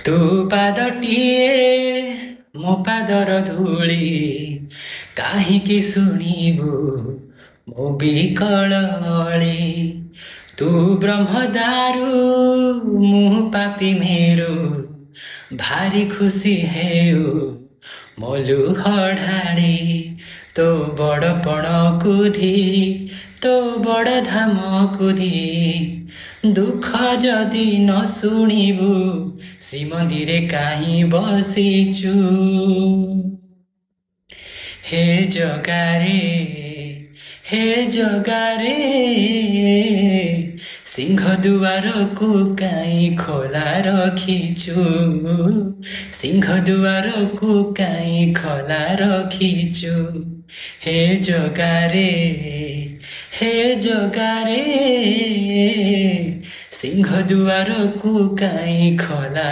ତୁ ପାଦଟିଏ ମୋ ପାଦର ଧୂଳି କାହିଁକି ଶୁଣିବୁ ମୋ ବିକଳ ଅଳି। ତୁ ବ୍ରହ୍ମଦାରୁ ମୁଁ ପାପି ମେରୁ ଭାରି ଖୁସି ହେଉ ମୋ ଲୁହ ଢାଳି। ତୋ ବଡ଼ପଣକୁ धी ତୋ ବଡ଼ ଧାମକୁ धी ଦୁଃଖ ଯଦି ନ ଶୁଣିବୁ ଶ୍ରୀମନ୍ଦିରେ କାହିଁ ବସିଛୁ। ହେ ଜଗାରେ ସିଂହ ଦୁଆରକୁ କାହିଁ ଖୋଲା ରଖିଛୁ। ସିଂହ ଦୁଆରକୁ କାହିଁ ଖୋଲା ରଖିଛୁ। ହେ ଜଗାରେ ସିଂହ ଦୁଆରକୁ କାହିଁ ଖୋଲା